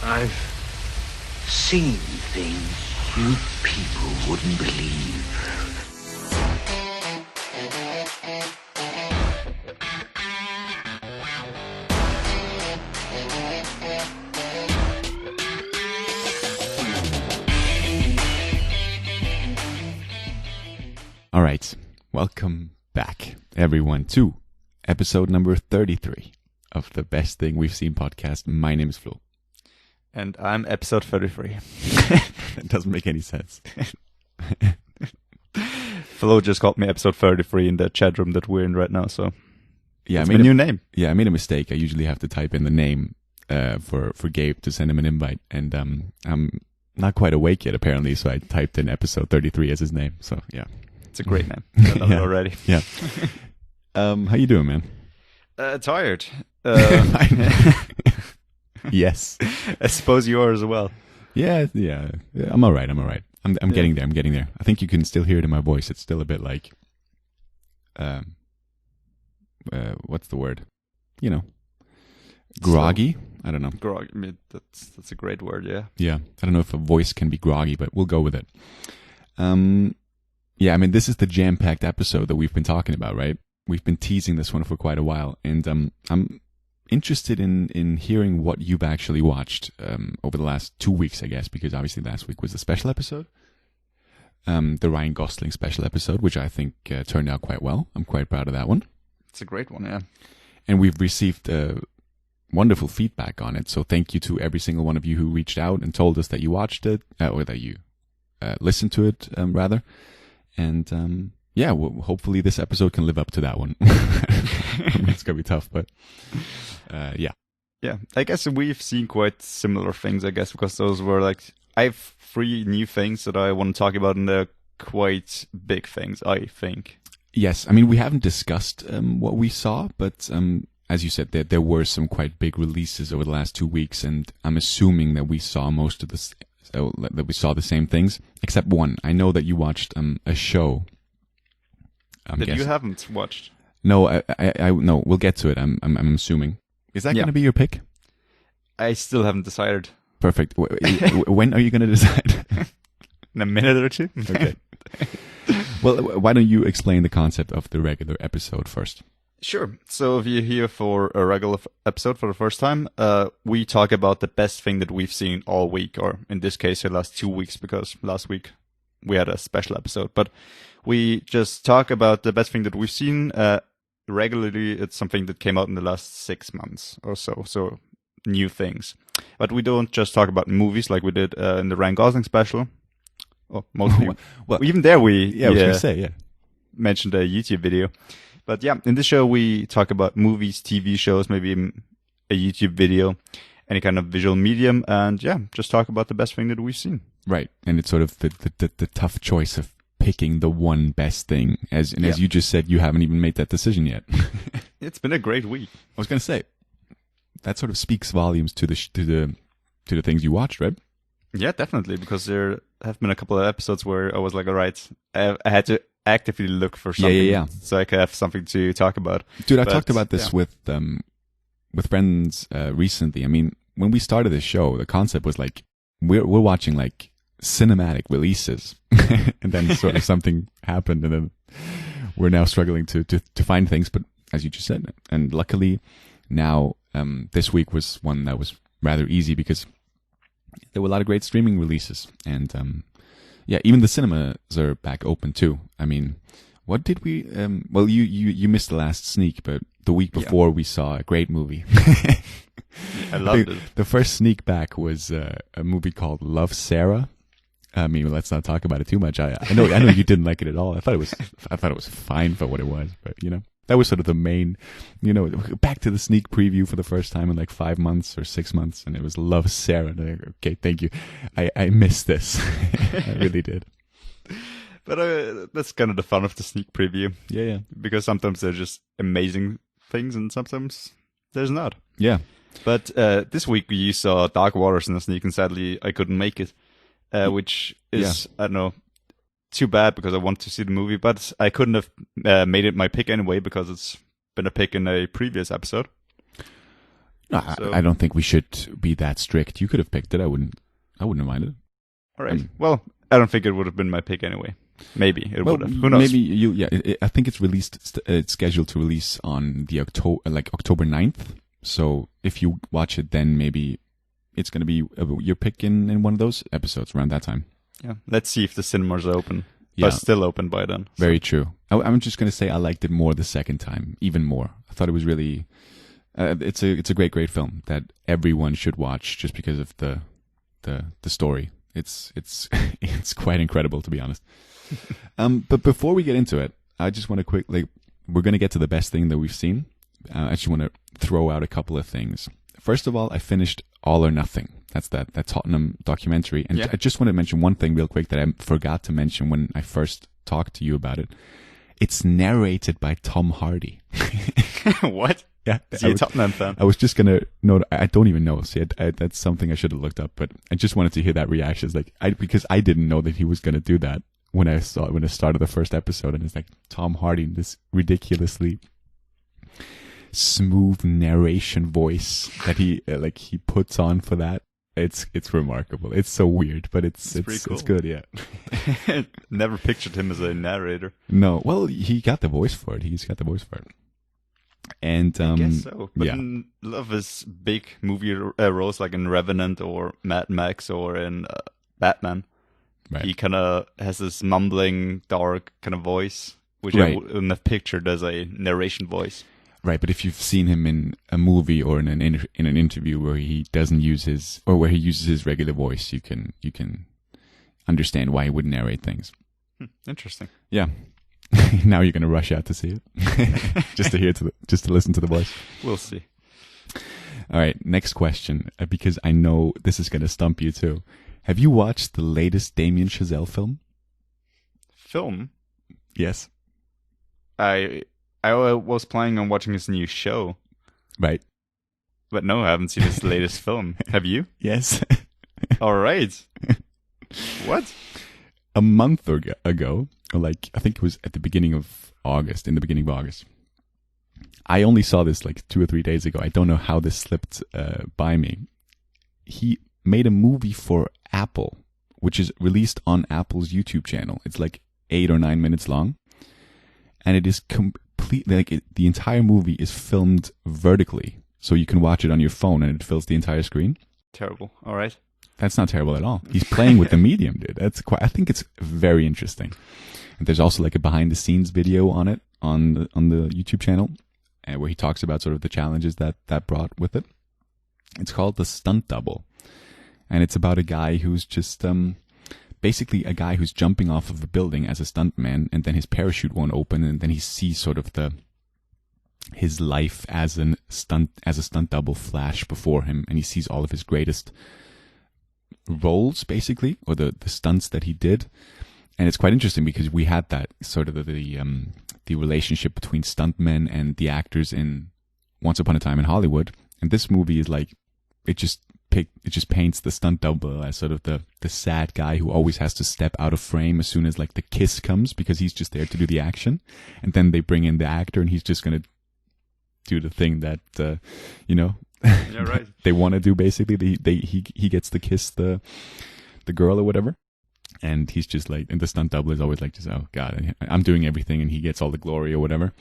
I've seen things you people wouldn't believe. All right, welcome back, everyone, to episode number 33 of the Best Thing We've Seen podcast. My name is Flo. And I'm episode 33. That doesn't make any sense. Flo just called me episode 33 in the chat room that we're in right now, so Yeah, it's my new name. Yeah, I made a mistake. I usually have to type in the name for Gabe to send him an invite, and I'm not quite awake yet, apparently, so I typed in episode 33 as his name, so yeah. It's a great name. I love it already. Yeah. How you doing, man? Tired. Yes. I suppose you are as well. Yeah. I'm all right. I'm getting there. I think you can still hear it in my voice. It's still a bit like, what's the word? You know, groggy. I don't know. Groggy. I mean, that's a great word. Yeah. Yeah. I don't know if a voice can be groggy, but we'll go with it. Yeah. I mean, this is the jam-packed episode that we've been talking about, right? We've been teasing this one for quite a while, and I'm interested in hearing what you've actually watched over the last 2 weeks, I guess, because obviously last week was the special episode, the Ryan Gosling special episode, which I think turned out quite well. I'm quite proud of that one. It's a great one, yeah. And we've received wonderful feedback on it, so thank you to every single one of you who reached out and told us that you watched it, or that you listened to it, rather. And yeah, well, hopefully this episode can live up to that one. It's going to be tough, but yeah. Yeah, I guess we've seen quite similar things, I guess, because those were like, I have 3 new things that I want to talk about, and they're quite big things, I think. Yes, I mean, we haven't discussed what we saw, but as you said, there were some quite big releases over the last 2 weeks, and I'm assuming that we saw most of this, that we saw the same things, except one. I know that you watched a show. That you haven't watched? No, I no. We'll get to it. I'm assuming. Is that going to be your pick? I still haven't decided. Perfect. When are you going to decide? In a minute or two. Okay. Well, why don't you explain the concept of the regular episode first? Sure. So if you're here for a regular episode for the first time, we talk about the best thing that we've seen all week, or in this case, the last 2 weeks, because last week we had a special episode. But we just talk about the best thing that we've seen. Regularly, it's something that came out in the last 6 months or so. So new things. But we don't just talk about movies like we did in the Ryan Gosling special. Oh, mostly. Well, even there I was going to say, mentioned a YouTube video. But yeah, in this show we talk about movies, TV shows, maybe a YouTube video, any kind of visual medium, and yeah, just talk about the best thing that we've seen. Right, and it's sort of the tough choice of picking the one best thing. As you just said, you haven't even made that decision yet. It's been a great week. I was going to say, that sort of speaks volumes to the things you watched, right? Yeah, definitely, because there have been a couple of episodes where I was like, all right, I had to actively look for something so I could have something to talk about. Dude, I talked about this with friends recently. I mean, when we started this show, the concept was like, we're watching like cinematic releases, and then sort of something happened, and then we're now struggling to find things. But as you just said, and luckily now this week was one that was rather easy because there were a lot of great streaming releases, and yeah, even the cinemas are back open too. I mean, what did we? Well, you missed the last sneak, but the week before we saw a great movie. I loved it. The first sneak back was a movie called Love, Sarah. I mean, let's not talk about it too much. I know you didn't like it at all. I thought it was fine for what it was, but you know, that was sort of the main, you know, back to the sneak preview for the first time in like 5 months or 6 months, and it was Love, Sarah. And I go, okay, thank you. I missed this. I really did. But that's kind of the fun of the sneak preview. Yeah. Because sometimes they're just amazing things, and sometimes there's not. Yeah. But this week you saw Dark Waters in the sneak, and sadly I couldn't make it, which is, I don't know, too bad because I want to see the movie, but I couldn't have made it my pick anyway because it's been a pick in a previous episode. No, I don't think we should be that strict. You could have picked it. I wouldn't have minded. All right. Well, I don't think it would have been my pick anyway. Maybe it would have. Who knows? Maybe you. Yeah, I think it's released. It's scheduled to release on the October 9th. So if you watch it, then maybe it's going to be your pick in one of those episodes around that time. Yeah. Let's see if the cinemas are open. Yeah. But still open by then. So. Very true. I'm just going to say I liked it more the second time, even more. I thought it was really. It's a great film that everyone should watch just because of the story. It's it's quite incredible, to be honest. But before we get into it, I just want to we're going to get to the best thing that we've seen. I just want to throw out a couple of things. First of all, I finished All or Nothing. That's that Tottenham documentary. And I just want to mention one thing real quick that I forgot to mention when I first talked to you about it. It's narrated by Tom Hardy. What? Yeah. Is he a Tottenham fan? I was just going to note, I don't even know. See, that's something I should have looked up, but I just wanted to hear that reaction. It's because I didn't know that he was going to do that when I started the first episode. And it's like Tom Hardy, this ridiculously smooth narration voice that he puts on for that. It's remarkable. It's so weird, but it's pretty cool. It's good. Yeah. Never pictured him as a narrator. No, well, he got the voice for it. He's got the voice for it. And I guess so. But in a lot of his big movie roles, like in Revenant or Mad Max or in Batman, he kind of has this mumbling, dark kind of voice, which I wouldn't have pictured as a narration voice. Right, but if you've seen him in a movie or in an interview where he doesn't use where he uses his regular voice, you can understand why he would narrate things. Interesting. Yeah. Now you're going to rush out to see it, just to listen to the voice. We'll see. All right, next question, because I know this is going to stump you too. Have you watched the latest Damien Chazelle film? Film? Yes. I was planning on watching his new show. Right. But no, I haven't seen his latest film. Have you? Yes. All right. What? A month ago, or I think it was at the beginning of August, I only saw this 2 or 3 days ago. I don't know how this slipped by me. He made a movie for Apple, which is released on Apple's YouTube channel. It's 8 or 9 minutes long. And it is the entire movie is filmed vertically. So you can watch it on your phone and it fills the entire screen. Terrible. All right. That's not terrible at all. He's playing with the medium, dude. I think it's very interesting. And there's also a behind the scenes video on it on the YouTube channel, where he talks about sort of the challenges that brought with it. It's called the Stunt Double, and it's about a guy who's just basically a guy who's jumping off of a building as a stuntman, and then his parachute won't open, and then he sees sort of his life as a stunt double flash before him, and he sees all of his greatest roles, basically, or the stunts that he did. And it's quite interesting because we had that sort of the relationship between stuntmen and the actors in Once Upon a Time in Hollywood. And this movie is it just paints the stunt double as sort of the sad guy who always has to step out of frame as soon as the kiss comes, because he's just there to do the action. And then they bring in the actor and he's just going to do the thing that, Yeah, right. they want to do, basically. He gets to kiss the girl or whatever. And he's just and the stunt double is always oh God, I'm doing everything and he gets all the glory or whatever.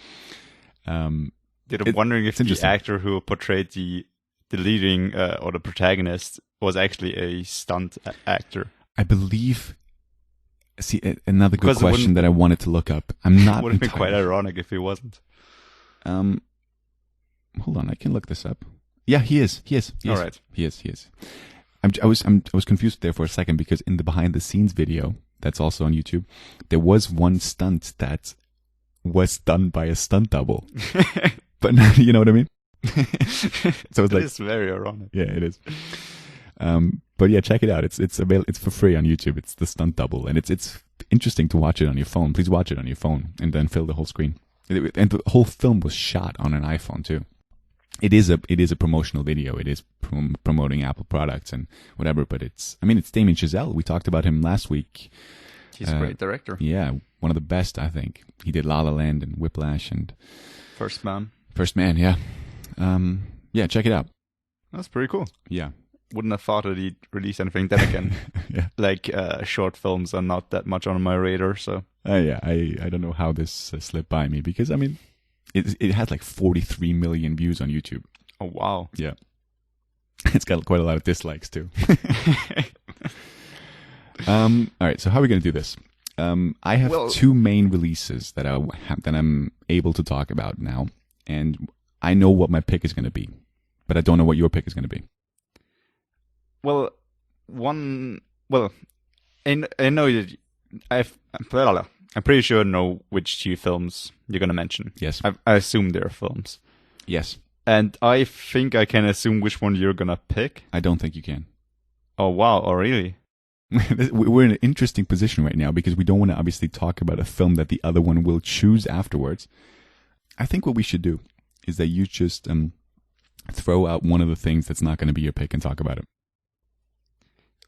I'm wondering if the actor who portrayed the leading or the protagonist was actually a stunt actor. I believe. See, another good question that I wanted to look up. I'm not. It would have been quite ironic if he wasn't. Hold on, I can look this up. Yeah, he is. All right. He is. I was confused there for a second, because in the behind the scenes video that's also on YouTube, there was one stunt that was done by a stunt double. But you know what I mean? So it's it's very ironic. Yeah, it is. But yeah, check it out. It's for free on YouTube. It's the Stunt Double, and it's interesting to watch it on your phone. Please watch it on your phone and then fill the whole screen. And the whole film was shot on an iPhone too. It is a promotional video. It is promoting Apple products and whatever. But it's Damien Chazelle. We talked about him last week. He's a great director. Yeah, one of the best, I think. He did La La Land and Whiplash and First Man. Yeah. Yeah, check it out. That's pretty cool. Yeah. Wouldn't have thought that he'd release anything. Then again, Yeah. like short films are not that much on my radar. So Yeah. I don't know how this slipped by me because I mean, it had like 43 million views on YouTube. oh wow, Yeah. It's got quite a lot of dislikes too. All right. So how are we going to do this? I have two main releases that I'm able to talk about now, and I know what my pick is going to be, but I don't know what your pick is going to be. Well, I know that I'm pretty sure I know which two films you're gonna mention. Yes. I assume they're films. Yes. And I think I can assume which one you're gonna pick. I don't think you can. Oh wow! Oh really? We're in an interesting position right now because we don't want to obviously talk about a film that the other one will choose afterwards. I think what we should do is that you just throw out one of the things that's not going to be your pick and talk about it.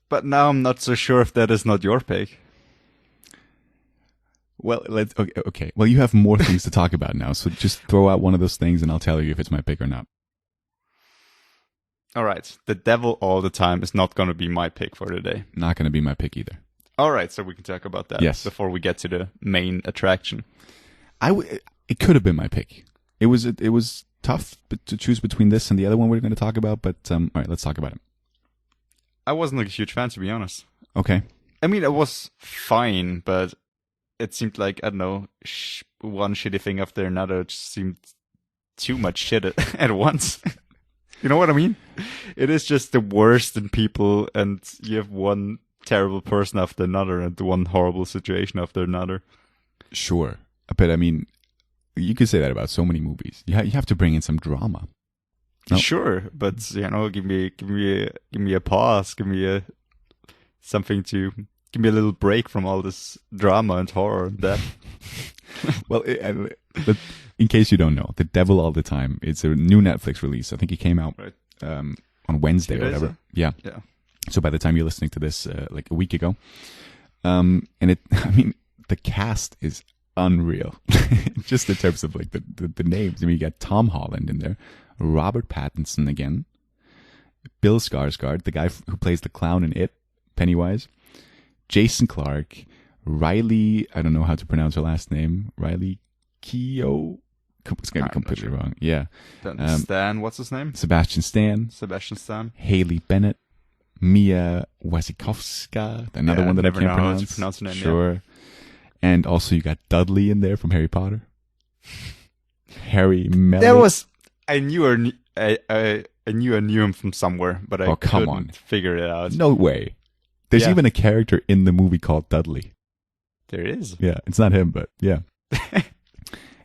But now I'm not so sure if that is not your pick. Well, okay. Well, you have more things to talk about now, so just throw out one of those things and I'll tell you if it's my pick or not. All right. The Devil All the Time is not going to be my pick for today. Not going to be my pick either. All right, so we can talk about that before we get to the main attraction. It could have been my pick. It was tough to choose between this and the other one we're going to talk about, but all right, let's talk about it. I wasn't a huge fan, to be honest. Okay. I mean, it was fine, but it seemed like, I don't know, one shitty thing after another. It just seemed too much shit at once. You know what I mean? It is just the worst in people, and you have one terrible person after another and one horrible situation after another. Sure. But I mean, you could say that about so many movies. You have to bring in some drama. No. Sure, but give me a pause, give me a little break from all this drama and horror and death. Well, in case you don't know, The Devil All the Time. It's a new Netflix release. I think it came out on Wednesday or whatever. Yeah. So by the time you're listening to this, like a week ago, and the cast is unreal, just in terms of like the names. I mean, you got Tom Holland in there. Robert Pattinson again, Bill Skarsgård, the guy who plays the clown in It, Pennywise, Jason Clarke, Riley, I don't know how to pronounce her last name, Riley Keough. It's going to be completely wrong. Yeah. Stan, what's his name? Sebastian Stan. Haley Bennett, Mia Wasikowska, another one that I can't pronounce. Her name, sure. Yeah. And also you got Dudley in there from Harry Potter. Harry Melling. I knew him from somewhere, but I couldn't figure it out. No way. There's even a character in the movie called Dudley. There is? Yeah, it's not him, but yeah.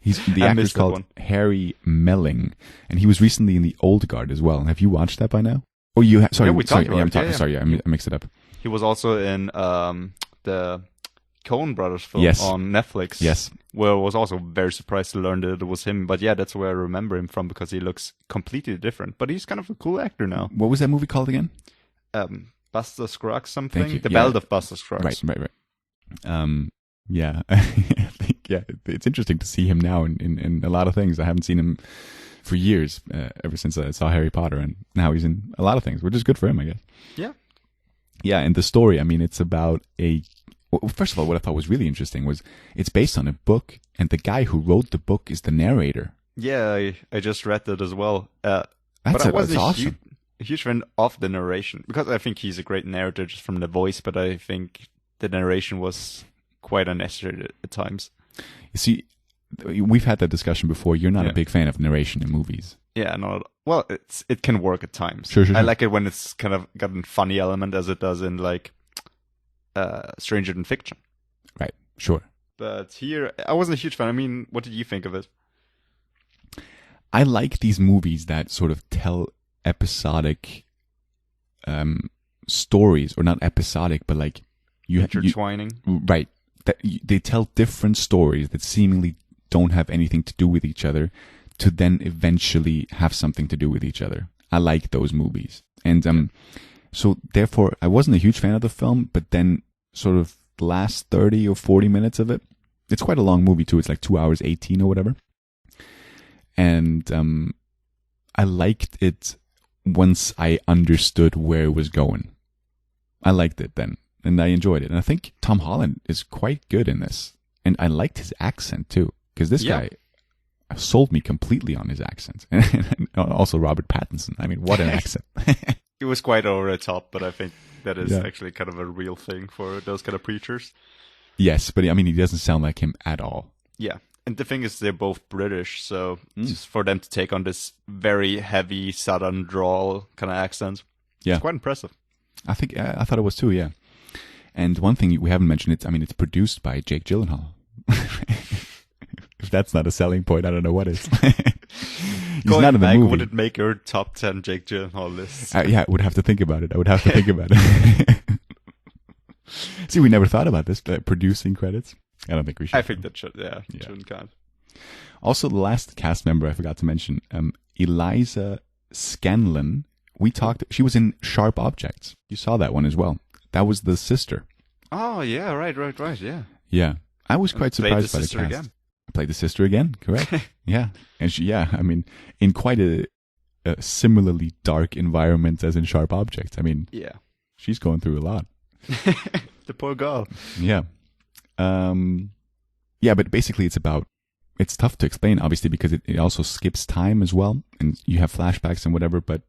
The actor's called Harry Melling, and he was recently in The Old Guard as well. Have you watched that by now? Oh, you have? Sorry, Sorry, I mixed it up. He was also in the Coen Brothers film on Netflix. Yes. Where I was also very surprised to learn that it was him. But yeah, that's where I remember him from because he looks completely different. But he's kind of a cool actor now. What was that movie called again? Buster Scruggs something? The Ballad of Buster Scruggs. Right. Yeah. I think, it's interesting to see him now in a lot of things. I haven't seen him for years, ever since I saw Harry Potter. And now he's in a lot of things, which is good for him, I guess. Yeah. Yeah, and the story, I mean, it's about first of all, what I thought was really interesting was it's based on a book, and the guy who wrote the book is the narrator. Yeah, I just read that as well. That's awesome. A huge fan of the narration, because I think he's a great narrator just from the voice, but I think the narration was quite unnecessary at times. You see, we've had that discussion before. You're not a big fan of narration in movies. Yeah, no. Well, it can work at times. Sure. I like it when it's kind of got a funny element as it does in like Stranger Than Fiction. Right, sure. But here, I wasn't a huge fan. I mean, what did you think of it? I like these movies that sort of tell episodic stories, or not episodic, but like intertwining. Right. They tell different stories that seemingly don't have anything to do with each other to then eventually have something to do with each other. I like those movies. And so therefore I wasn't a huge fan of the film, but then sort of the last 30 or 40 minutes of it, it's quite a long movie too. It's like 2 hours 18 or whatever. And I liked it once I understood where it was going. I liked it then, and I enjoyed it. And I think Tom Holland is quite good in this. And I liked his accent, too, because this guy sold me completely on his accent. And also Robert Pattinson. I mean, what an accent. It was quite over the top, but I think that is actually kind of a real thing for those kind of preachers. Yes, but I mean, he doesn't sound like him at all. Yeah. And the thing is, they're both British, so just for them to take on this very heavy southern drawl kind of accent, it's quite impressive. I thought it was too, yeah. And one thing we haven't mentioned, it's produced by Jake Gyllenhaal. If that's not a selling point, I don't know what is. He's Going not in the back, movie. would it make your top 10 Jake Gyllenhaal list? Yeah, I would have to think about it. See, we never thought about this, producing credits. I don't think we should. I think that shouldn't count. Also, the last cast member I forgot to mention, Eliza Scanlon. She was in Sharp Objects. You saw that one as well. That was the sister. Oh, yeah, right, yeah. Yeah. I was quite surprised by the cast. Again. Played the sister again, correct? Yeah. And in quite a similarly dark environment as in Sharp Objects. I mean, she's going through a lot. The poor girl. Yeah. But basically it's tough to explain, obviously, because it also skips time as well, and you have flashbacks and whatever, but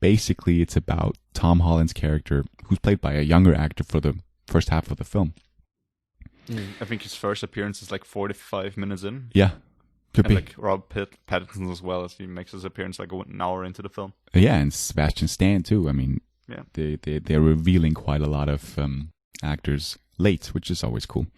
basically it's about Tom Holland's character, who's played by a younger actor for the first half of the film. I think his first appearance is like 45 minutes in. Yeah. Could be. Like Rob Pattinson as well, as he makes his appearance like an hour into the film. Yeah, and Sebastian Stan too. I mean, they're revealing quite a lot of actors late, which is always cool.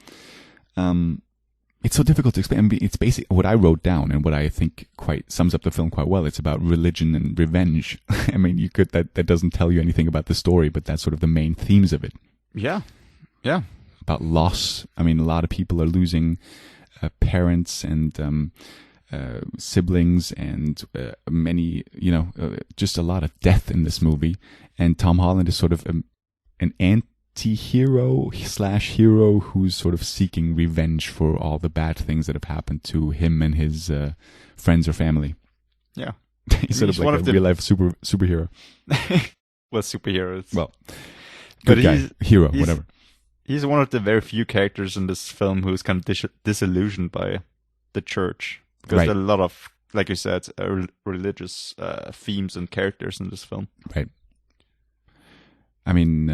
It's so difficult to explain. I mean, it's basically what I wrote down and what I think quite sums up the film quite well. It's about religion and revenge. I mean, that doesn't tell you anything about the story, but that's sort of the main themes of it. Yeah. About loss. I mean, a lot of people are losing parents and siblings and many, just a lot of death in this movie. And Tom Holland is sort of an anti-hero / hero who's sort of seeking revenge for all the bad things that have happened to him and his friends or family. Yeah. He's sort of like a real-life superhero. Well, superheroes. Well, good guy, hero, whatever. He's one of the very few characters in this film who's kind of disillusioned by the church. Because there are a lot of, like you said, religious themes and characters in this film. Right. I mean,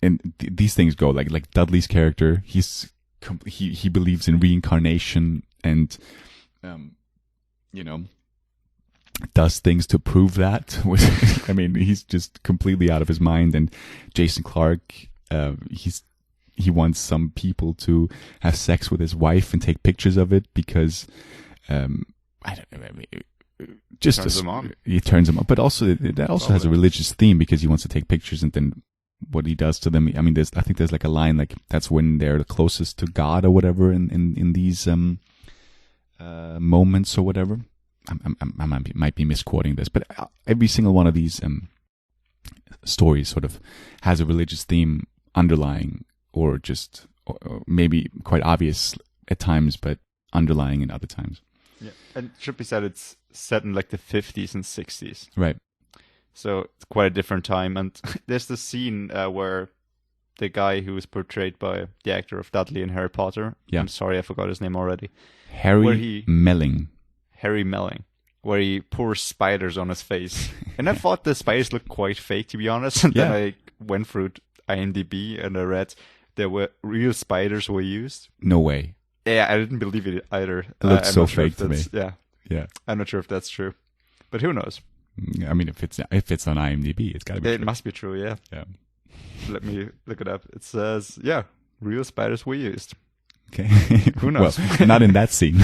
and these things go like Dudley's character. He believes in reincarnation and, does things to prove that. I mean, he's just completely out of his mind. And Jason Clarke, he wants some people to have sex with his wife and take pictures of it because, I don't know, I mean, just he turns them on. But also, that also has a religious theme because he wants to take pictures and then what he does to them. I mean, I think there's like a line like that's when they're the closest to God or whatever in these moments or whatever. I might be misquoting this, but every single one of these stories sort of has a religious theme underlying, or just or maybe quite obvious at times, but underlying in other times. Yeah, and it should be said it's set in like the 50s and 60s. Right. So it's quite a different time, and there's the scene where the guy who was portrayed by the actor of Dudley in Harry Potter. Yeah. I'm sorry, I forgot his name already. Harry Melling, where he pours spiders on his face. And I thought the spiders looked quite fake, to be honest. And then I went through IMDb and I read there were real spiders were used. No way. Yeah, I didn't believe it either. It looks so fake to me. Yeah. I'm not sure if that's true. But who knows? I mean, if it's on IMDb, it's got to be true. It must be true, yeah. Yeah. Let me look it up. It says, real spiders were used. Okay. Who knows? Well, not in that scene.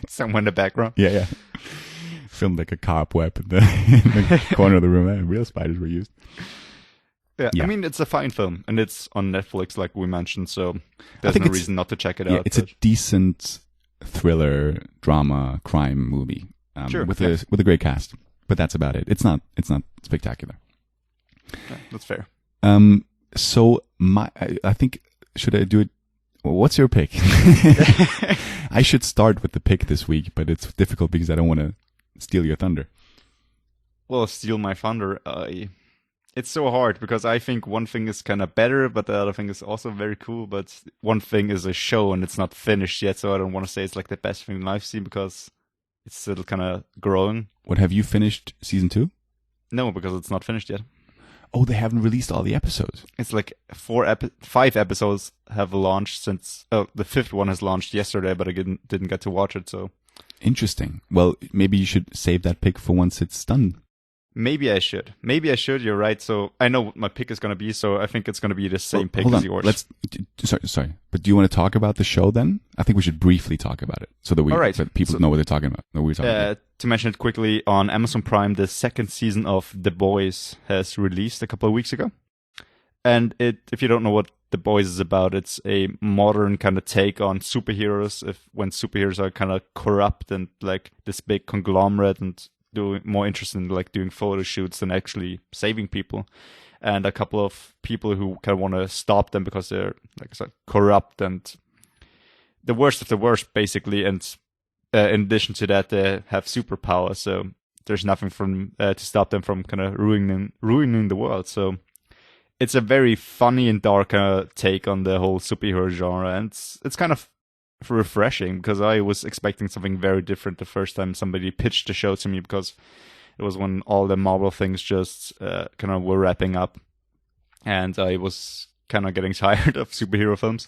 Somewhere in the background. Yeah. Filmed like a cobweb in the corner of the room. Real spiders were used. Yeah, I mean, it's a fine film, and it's on Netflix, like we mentioned, so there's no reason not to check it out. It's a decent thriller, drama, crime movie with a great cast, but that's about it. It's not spectacular. Yeah, that's fair. So I think, should I do it? What's your pick? I should start with the pick this week, but it's difficult because I don't want to steal your thunder. well, steal my thunder. It's so hard because I think one thing is kind of better, but the other thing is also very cool. But one thing is a show and it's not finished yet, so I don't want to say it's like the best thing I've seen because it's still kind of growing. What, have you finished season 2? No, because it's not finished yet. Oh, they haven't released all the episodes. It's like 5 episodes have launched since. Oh, the 5th one has launched yesterday, but I didn't get to watch it. So Interesting. Well, maybe you should save that pick for once it's done. maybe I should. You're right. So I know what my pick is going to be. So I think it's going to be the same pick Hold as on. yours. Sorry. But do you want to talk about the show then? I think we should briefly talk about it so that All right. that people know what they're talking about. What we're talking about. To mention it quickly, on Amazon Prime, the 2nd season of The Boys has released a couple of weeks ago. And if you don't know what The Boys is about, it's a modern kind of take on superheroes. When superheroes are kind of corrupt and like this big conglomerate and more interested in like doing photo shoots than actually saving people. And a couple of people who kind of want to stop them because they're like I said, corrupt and the worst of the worst, basically. And in addition to that, they have superpowers. So there's nothing to stop them from kind of ruining the world. So it's a very funny and dark take on the whole superhero genre, and it's kind of refreshing because I was expecting something very different the first time somebody pitched the show to me, because it was when all the Marvel things just kind of were wrapping up, and I was kind of getting tired of superhero films.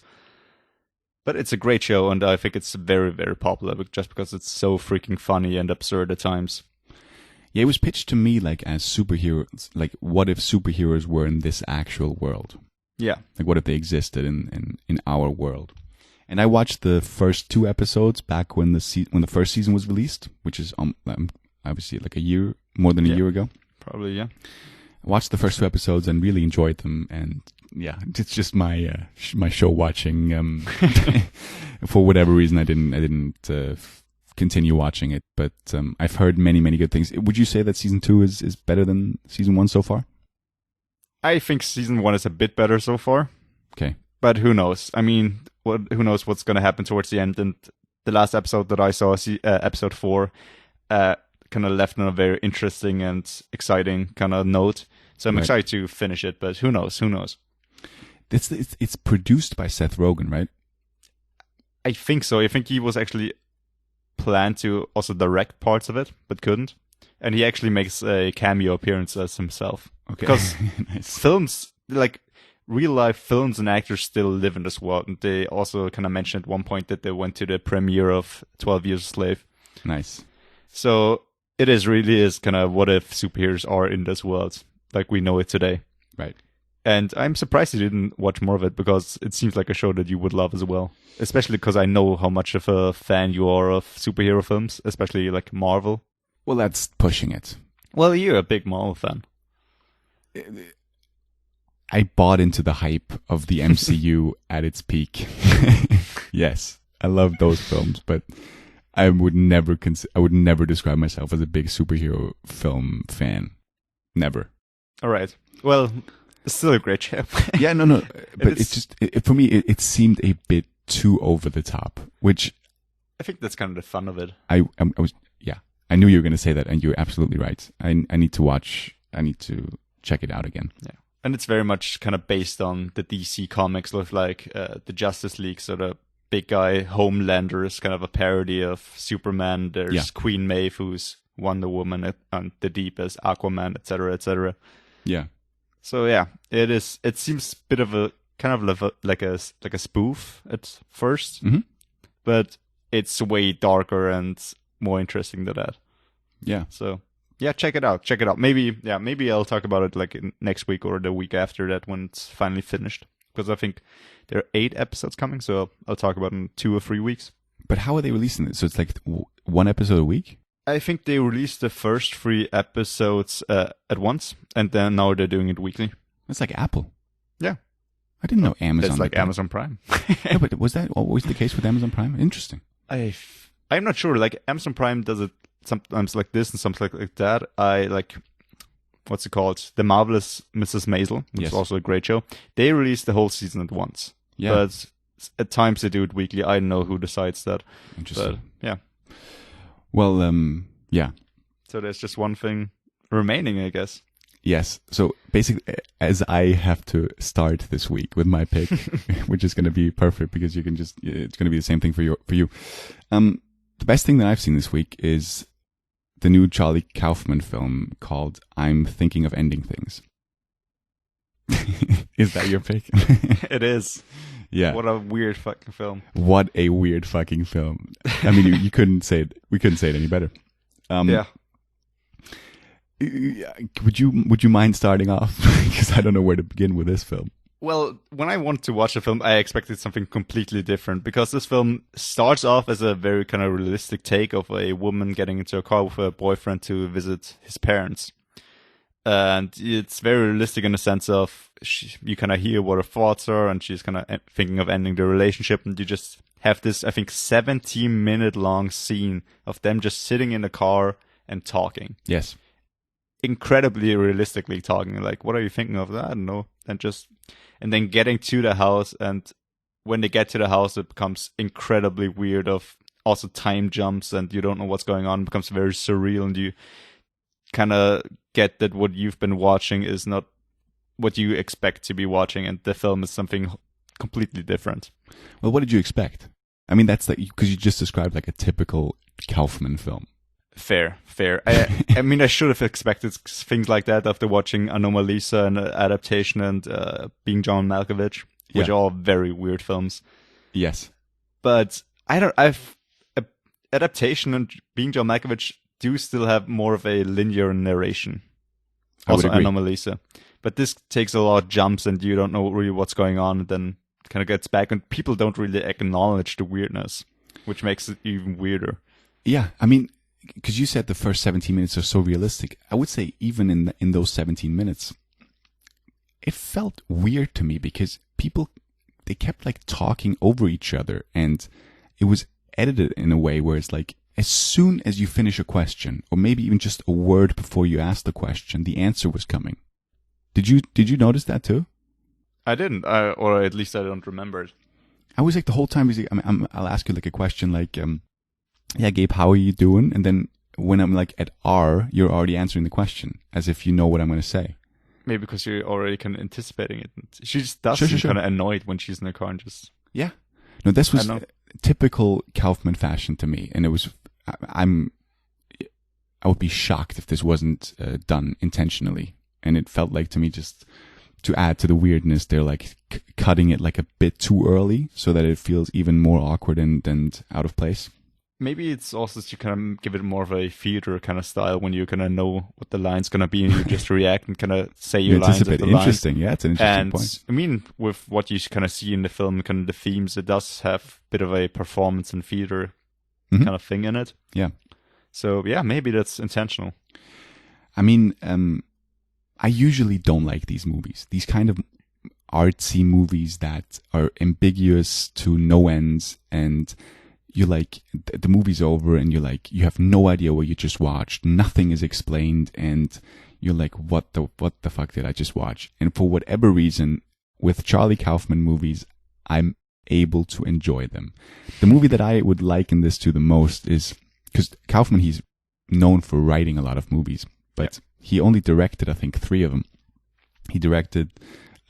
But it's a great show, and I think it's very, very popular just because it's so freaking funny and absurd at times. Yeah, it was pitched to me like as superheroes. Like, what if superheroes were in this actual world? Yeah. Like, what if they existed in our world? And I watched the first 2 episodes back when the first season was released, which is obviously like more than a year ago. Probably, yeah. I watched the first 2 episodes and really enjoyed them. And yeah, it's just my show watching. For whatever reason, I didn't continue watching it, but I've heard many, many good things. Would you say that season 2 is better than season 1 so far? I think season 1 is a bit better so far. Okay. But who knows? I mean, who knows what's going to happen towards the end? And the last episode that I saw, episode 4, kind of left on a very interesting and exciting kind of note. So I'm excited to finish it, but who knows? It's produced by Seth Rogen, right? I think so. I think he was actually planned to also direct parts of it, but couldn't. And he actually makes a cameo appearance as himself. Okay. Because Nice. films, like real life films and actors still live in this world. And they also kind of mentioned at one point that they went to the premiere of 12 Years a Slave. Nice. So it really is kind of what if superheroes are in this world, like we know it today. Right. And I'm surprised you didn't watch more of it, because it seems like a show that you would love as well. Especially because I know how much of a fan you are of superhero films, especially like Marvel. Well, that's pushing it. Well, you're a big Marvel fan. I bought into the hype of the MCU at its peak. Yes, I love those films, but I would never describe myself as a big superhero film fan. Never. All right. Well, it's still a great show. Yeah, no. But it's just, for me, it seemed a bit too over the top, which I think that's kind of the fun of it. I knew you were going to say that, and you're absolutely right. I need to check it out again. Yeah. And it's very much kind of based on the DC comics, with like the Justice League. So the big guy Homelander is kind of a parody of Superman. There's Queen Maeve, who's Wonder Woman, and the Deep is Aquaman, etc., etc. Yeah. So yeah, it is. It seems a bit of a kind of like a spoof at first, but it's way darker and more interesting than that. Yeah. So yeah, check it out. Maybe I'll talk about it like next week or the week after that when it's finally finished, because I think there are 8 episodes coming, so I'll talk about it in 2 or 3 weeks. But how are they releasing it? So it's like 1 episode a week? I think they released the first 3 episodes at once, and then now they're doing it weekly. That's like Apple. Yeah. I didn't know Amazon. It's like that. Amazon Prime. Yeah, but was that always the case with Amazon Prime? Interesting. I'm not sure. Like Amazon Prime does it sometimes like this and sometimes like that. I like, what's it called? The Marvelous Mrs. Maisel, which is also a great show. They release the whole season at once. Yeah. But at times they do it weekly. I don't know who decides that. Interesting. But yeah. Well, yeah. So there's just one thing remaining, I guess. Yes. So basically, as I have to start this week with my pick, which is going to be perfect because it's going to be the same thing for you. The best thing that I've seen this week is the new Charlie Kaufman film called I'm Thinking of Ending Things. Is that your pick? It is. Yeah. What a weird fucking film. What a weird fucking film. I mean, you couldn't say it. We couldn't say it any better. Yeah. Would you mind starting off? Because I don't know where to begin with this film. Well, when I wanted to watch the film, I expected something completely different because this film starts off as a very kind of realistic take of a woman getting into a car with her boyfriend to visit his parents. And it's very realistic in the sense of you kind of hear what her thoughts are, and she's kind of thinking of ending the relationship, and you just have this, I think, 17-minute long scene of them just sitting in the car and talking. Yes. Incredibly realistically talking, like, what are you thinking of? I don't know. And then getting to the house, and when they get to the house, it becomes incredibly weird of also time jumps, and you don't know what's going on. It becomes very surreal, and you kind of get that what you've been watching is not what you expect to be watching, and the film is something completely different. Well, what did you expect? I mean, that's like, because you just described like a typical Kaufman film. Fair. I mean, I should have expected things like that after watching Anomalisa and Adaptation and Being John Malkovich, which are all very weird films. Yes. But Adaptation and Being John Malkovich do still have more of a linear narration. Also Anomalisa. But this takes a lot of jumps and you don't know really what's going on, and then kind of gets back, and people don't really acknowledge the weirdness, which makes it even weirder. Yeah, I mean, because you said the first 17 minutes are so realistic. I would say even in those 17 minutes, it felt weird to me because they kept like talking over each other, and it was edited in a way where it's like, as soon as you finish a question, or maybe even just a word before you ask the question, the answer was coming. Did you notice that too? I didn't, or at least I don't remember it. I was like the whole time, I'll ask you like a question like, yeah, Gabe, how are you doing? And then when I'm like at R, you're already answering the question as if you know what I'm going to say. Maybe because you're already kind of anticipating it. She just does seem kind of annoyed when she's in the car and just... Yeah. No, this was typical Kaufman fashion to me. And it was, I would be shocked if this wasn't done intentionally. And it felt like to me, just to add to the weirdness, they're like cutting it like a bit too early so that it feels even more awkward and out of place. Maybe it's also to kind of give it more of a theater kind of style when you kind of know what the line's going to be and you just react and kind of say your lines. Interesting. Yeah, it's an interesting point. I mean, with what you kind of see in the film, kind of the themes, it does have a bit of a performance and theater kind of thing in it. Yeah. So, yeah, maybe that's intentional. I mean, I usually don't like these movies. These kind of artsy movies that are ambiguous to no ends, and you like the movie's over and you're like, you have no idea what you just watched. Nothing is explained, and you're like, what the fuck did I just watch? And for whatever reason, with Charlie Kaufman movies, I'm able to enjoy them. The movie that I would liken this to the most is, because Kaufman, he's known for writing a lot of movies, but he only directed, I think, 3 of them. He directed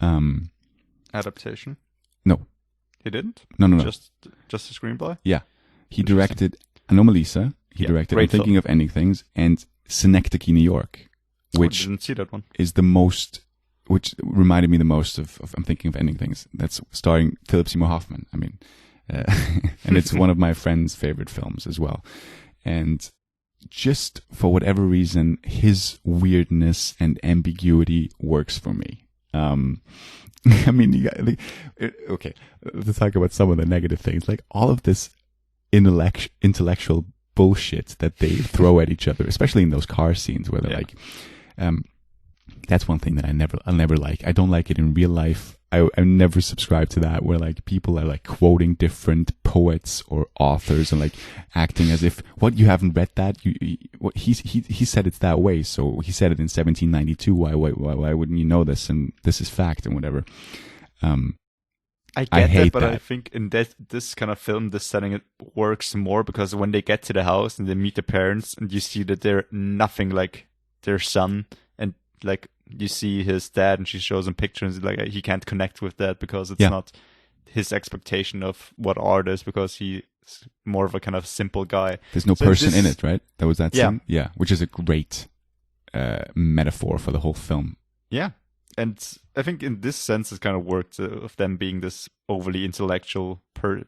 Adaptation? No. He didn't? No. Just a screenplay? Yeah. He directed Anomalisa. He directed I'm Thinking of Ending Things and Synecdoche, New York, which I didn't see that one. Is the most, which reminded me the most of I'm Thinking of Ending Things. That's starring Philip Seymour Hoffman. I mean, and it's one of my friend's favorite films as well. And just for whatever reason, his weirdness and ambiguity works for me. I mean, okay, to talk about some of the negative things, like all of this intellectual bullshit that they throw at each other, especially in those car scenes where they're like, that's one thing that I'll never like. I don't like it in real life. I never subscribe to that, where like people are like quoting different poets or authors and like acting as if, what, you haven't read that? He said it's that way, so he said it in 1792. Why wouldn't you know this? And this is fact and whatever. I get that, but I think in this kind of film, this setting, it works more because when they get to the house and they meet the parents and you see that they're nothing like their son, and like you see his dad, and she shows him pictures, like he can't connect with that because it's not his expectation of what art is, because he's more of a kind of simple guy. There's no person in it, right? That was that scene? Yeah, which is a great metaphor for the whole film. Yeah, and I think in this sense it kind of worked, of them being this overly intellectual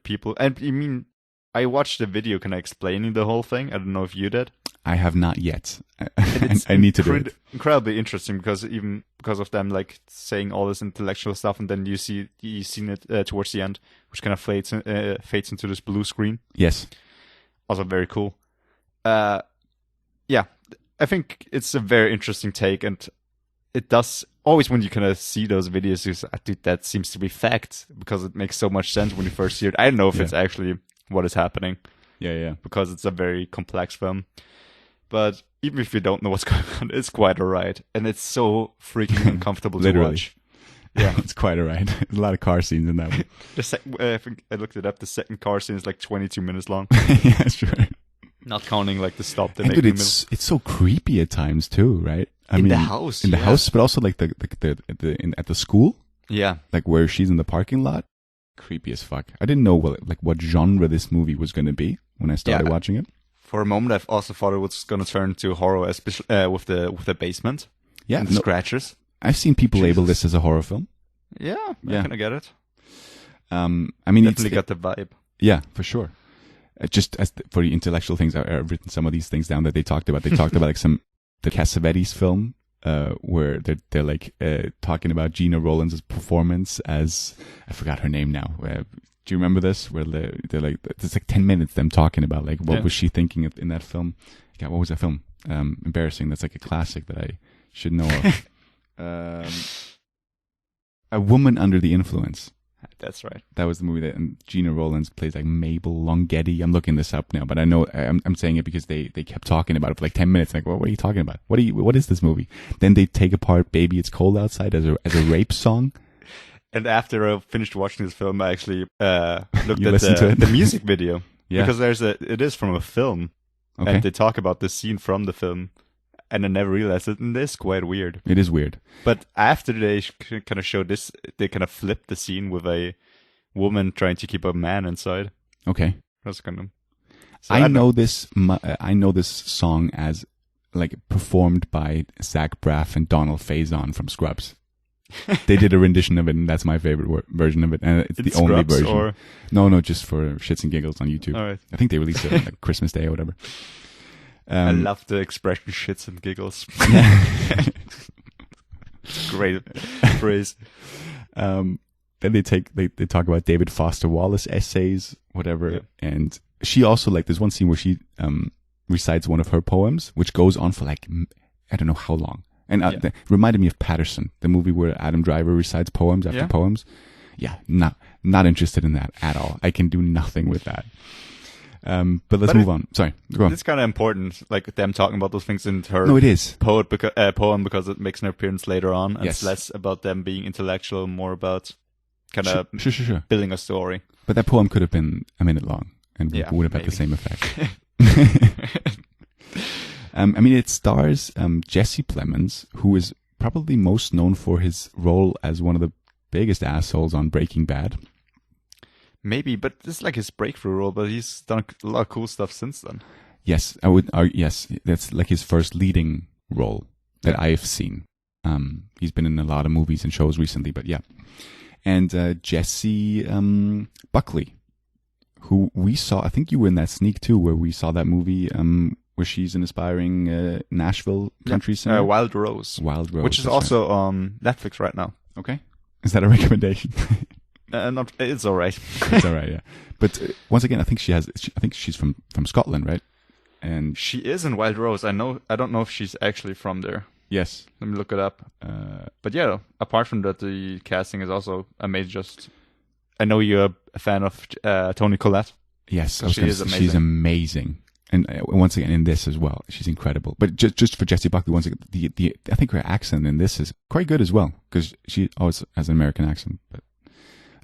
people. And I mean, I watched a video kind of explaining the whole thing. I don't know if you did. I have not yet. I need to do it. Incredibly interesting, because even because of them like saying all this intellectual stuff, and then you seen it towards the end, which kind of fades into this blue screen. Yes. Also very cool. Yeah, I think it's a very interesting take, and it does always, when you kind of see those videos, you say, dude, that seems to be fact, because it makes so much sense when you first see it. I don't know if it's actually what is happening. Yeah. Because it's a very complex film. But even if you don't know what's going on, it's quite alright. And it's so freaking uncomfortable to watch. Yeah, it's quite alright. There's a lot of car scenes in that one. I think I looked it up. The second car scene is like 22 minutes long. Yeah, sure. Not counting like the stop they and make dude, in the middle. It's so creepy at times too, right? In the house, but also like at the school. Yeah, like where she's in the parking lot. Creepy as fuck. I didn't know what genre this movie was going to be when I started watching it. For a moment, I've also thought it was going to turn to horror, especially with the basement. Yeah, and the scratchers. I've seen people label this as a horror film. Yeah, I kind of get it. I mean, definitely got the vibe. Yeah, for sure. Just as for the intellectual things, I've written some of these things down that they talked about. They talked about like the Cassavetes film, where they're like talking about Gina Rowlands' performance as, I forgot her name now. Do you remember this? Where they're like, it's like 10 minutes them talking about like what was she thinking in that film? Yeah, what was that film? Embarrassing. That's like a classic that I should know of. A Woman Under the Influence. That's right. That was the movie that, and Gina Rowlands plays like Mabel Longetti. I'm looking this up now, but I know I'm saying it because they kept talking about it for like 10 minutes. Like, well, what are you talking about? What is this movie? Then they take apart "Baby It's Cold Outside" as a rape song. And after I finished watching this film, I actually looked at the music video. Yeah, because it is from a film, and they talk about the scene from the film. And I never realized it, and it's quite weird. It is weird. But after they kind of showed this, they kind of flipped the scene with a woman trying to keep a man inside. Okay. That's kind of... So I know this song as like performed by Zach Braff and Donald Faison from Scrubs. They did a rendition of it, and that's my favorite version of it. And it's the only version. Or? No, just for shits and giggles on YouTube. All right. I think they released it on like Christmas Day or whatever. I love the expression "shits and giggles." Great phrase. Then they talk about David Foster Wallace essays, whatever, and she also like there's one scene where she recites one of her poems, which goes on for like I don't know how long, and it reminded me of Patterson, the movie where Adam Driver recites poems after poems. Yeah, not interested in that at all. I can do nothing with that. But let's move on. Sorry, go on. It's kind of important, like them talking about those things in her it is. poem because it makes an appearance later on. And it's less about them being intellectual, more about kind of sure. building a story. But that poem could have been a minute long and would have had the same effect. I mean, it stars Jesse Plemons, who is probably most known for his role as one of the biggest assholes on Breaking Bad. Maybe, but this is like his breakthrough role, but he's done a lot of cool stuff since then. Yes, I would argue, yes, that's like his first leading role that I've seen. He's been in a lot of movies and shows recently, but yeah. And Jesse Buckley, who we saw, I think you were in that sneak too, where we saw that movie where she's an aspiring Nashville country singer. Wild Rose. Which is also on Netflix right now. Okay. Is that a recommendation? It's all right. It's all right, yeah. But once again, I think she's from Scotland, right? And she is in Wild Rose. I don't know if she's actually from there. Yes. Let me look it up. But yeah, apart from that, the casting is also amazing. I know you're a fan of Toni Collette. Yes, she's amazing. And once again, in this as well, she's incredible. But just for Jessie Buckley, once again, I think her accent in this is quite good as well, because she always has an American accent. But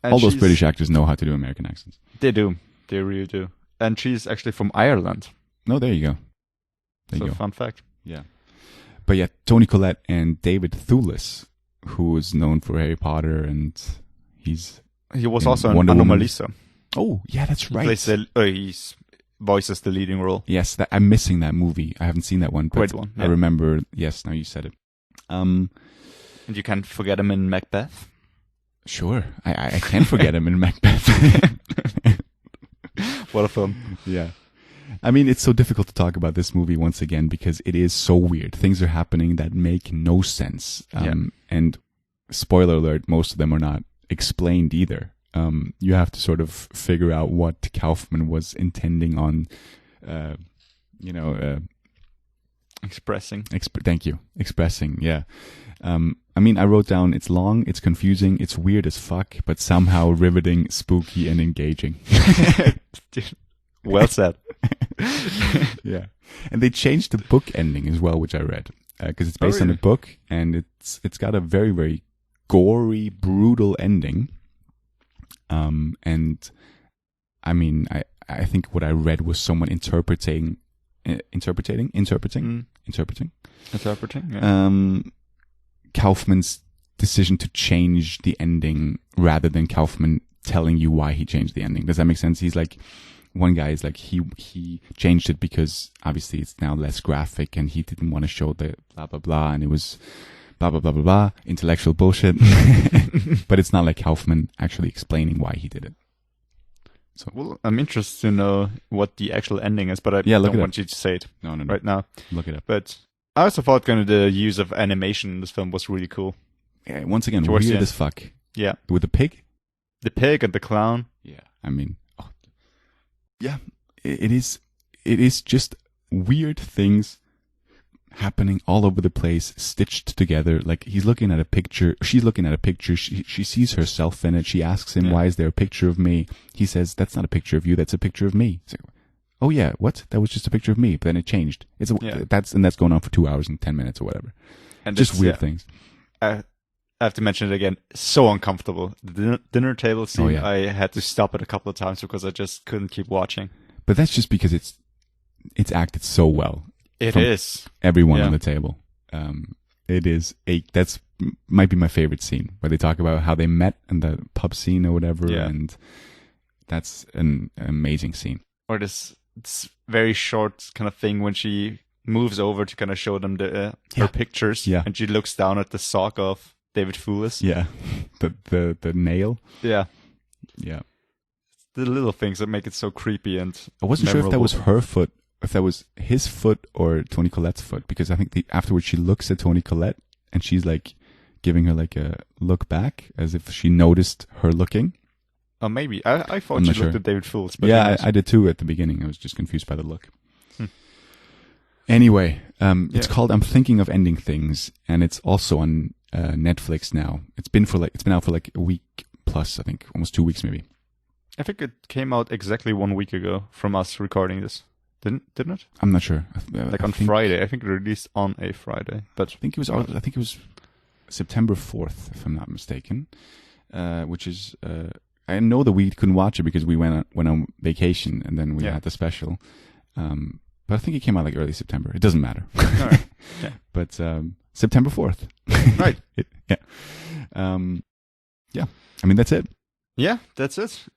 all those British actors know how to do American accents. They do. They really do. And she's actually from Ireland. No, there you go. Fun fact. Yeah. But yeah, Toni Collette and David Thewlis, who is known for Harry Potter, and he was in also in Wonder Woman. Anomalisa. Oh, yeah, that's right. He voices the leading role. Yes, I'm missing that movie. I haven't seen that one. But Great one. Yeah. I remember. Yes, now you said it. And you can't forget him in Macbeth. Sure, I can't forget him in Macbeth. What a film. Yeah. I mean, it's so difficult to talk about this movie once again because it is so weird. Things are happening that make no sense. And spoiler alert, most of them are not explained either. You have to sort of figure out what Kaufman was intending on, Expressing. Thank you. Expressing, yeah. I mean, I wrote down, it's long, it's confusing, it's weird as fuck, but somehow riveting, spooky, and engaging. Dude, well said. Yeah. And they changed the book ending as well, which I read. Because it's based on a book, and it's got a very, very gory, brutal ending. And I mean, I think what I read was someone interpreting. Yeah. Kaufman's decision to change the ending rather than Kaufman telling you why he changed the ending. Does that make sense? He's like, one guy is like, he changed it because obviously it's now less graphic and he didn't want to show the blah, blah, blah. And it was blah, blah, blah, blah, blah, intellectual bullshit. But it's not like Kaufman actually explaining why he did it. So, well, I'm interested to know what the actual ending is, but I don't want you to say it right now. Look it up. But I also thought kind of the use of animation in this film was really cool. Yeah, once again, weird as fuck. Yeah. With the pig? The pig and the clown. Yeah. I mean, yeah, it is just weird things happening all over the place, stitched together. Like, he's looking at a picture, she's looking at a picture, she sees herself in it, she asks him, why is there a picture of me? He says, that's not a picture of you, that's a picture of me. Like, oh yeah, what? That was just a picture of me, but then it changed. That's going on for 2 hours and 10 minutes or whatever. And just weird things. I have to mention it again, so uncomfortable. The dinner table scene, I had to stop it a couple of times because I just couldn't keep watching. But that's just because it's acted so well. It is. Everyone on the table. That's might be my favorite scene where they talk about how they met in the pub scene or whatever. Yeah. And that's an amazing scene. Or this very short kind of thing when she moves over to kind of show them her pictures. Yeah. And she looks down at the sock of David Thewlis. Yeah. The nail. Yeah. Yeah. The little things that make it so creepy and I wasn't sure if that was her foot, if that was his foot or Toni Collette's foot, because I think afterwards she looks at Toni Collette and she's like giving her like a look back as if she noticed her looking. Oh, maybe. I thought she looked at David Thewlis. But yeah, I did too at the beginning. I was just confused by the look. Anyway, it's called I'm Thinking of Ending Things, and it's also on Netflix now. It's been out for like a week plus, I think, almost 2 weeks maybe. I think it came out exactly 1 week ago from us recording this. Didn't it? I'm not sure. Friday. I think it released on a Friday. But I think it was September 4th, if I'm not mistaken. Which is I know that we couldn't watch it because we went on vacation and then we had the special. But I think it came out like early September. It doesn't matter. All right. Yeah. But September 4th. Right. Yeah. I mean, that's it. Yeah, that's it.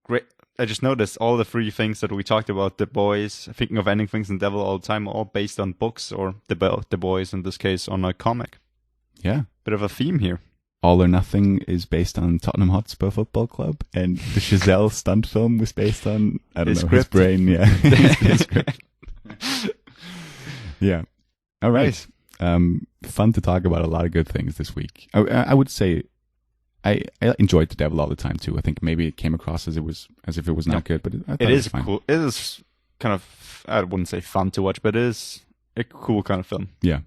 Great. I just noticed all the three things that we talked about, The Boys, Thinking of Ending Things, and Devil All the Time, are all based on books, or The Boys, in this case, on a comic. Yeah. Bit of a theme here. All or Nothing is based on Tottenham Hotspur Football Club, and the Chazelle stunt film was based on, his brain. Yeah. His script. Yeah. All right. Nice. Fun to talk about a lot of good things this week. I would say I enjoyed The Devil All the Time too. I think maybe it came across as if it was not good, but I thought it was fine. Cool. It is kind of, I wouldn't say fun to watch, but it is a cool kind of film. Yeah.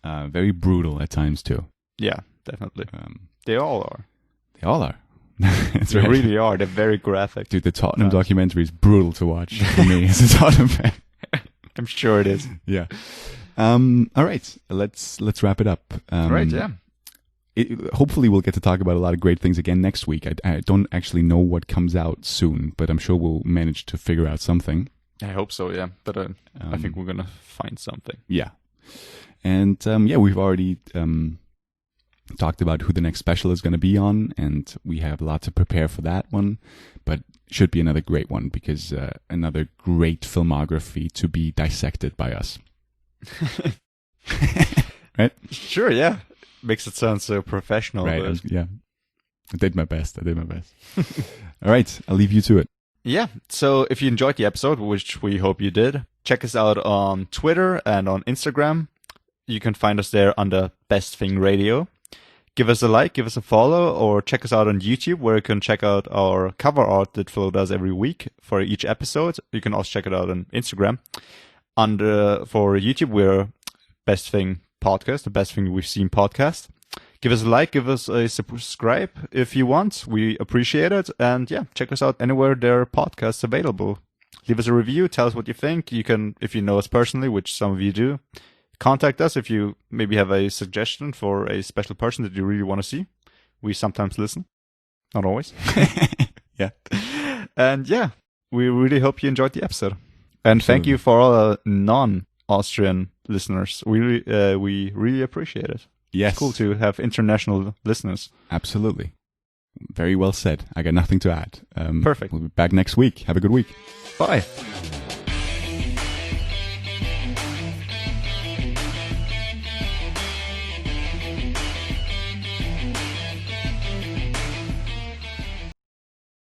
Very brutal at times too. Yeah, definitely. They all are. They all are. They really are. They're very graphic. Dude, the Tottenham documentary is brutal to watch for me as a Tottenham fan. I'm sure it is. Yeah. All right. Let's wrap it up. Right. Yeah. Hopefully we'll get to talk about a lot of great things again next week. I don't actually know what comes out soon, but I'm sure we'll manage to figure out something. I hope so. Yeah. But I think we're gonna find something. Yeah. And yeah, we've already talked about who the next special is going to be on, and we have a lot to prepare for that one. But should be another great one, because another great filmography to be dissected by us. Right? Sure, yeah. Makes it sound so professional. Right, But... yeah. I did my best. All right, I'll leave you to it. Yeah, so if you enjoyed the episode, which we hope you did, check us out on Twitter and on Instagram. You can find us there under Best Thing Radio. Give us a like, give us a follow, or check us out on YouTube, where you can check out our cover art that Flo does every week for each episode. You can also check it out on Instagram. For YouTube, we're Best Thing Podcast, the Best Thing We've Seen podcast. Give us a like, give us a subscribe if you want. We appreciate it. And yeah, check us out anywhere there are podcasts available. Leave us a review. Tell us what you think. You can, if you know us personally, which some of you do, contact us if you maybe have a suggestion for a special person that you really want to see. We sometimes listen. Not always. Yeah. And yeah, we really hope you enjoyed the episode. And thank you for all our non-Austrian listeners. We really appreciate it. Yes. It's cool to have international listeners. Absolutely. Very well said. I got nothing to add. Perfect. We'll be back next week. Have a good week. Bye.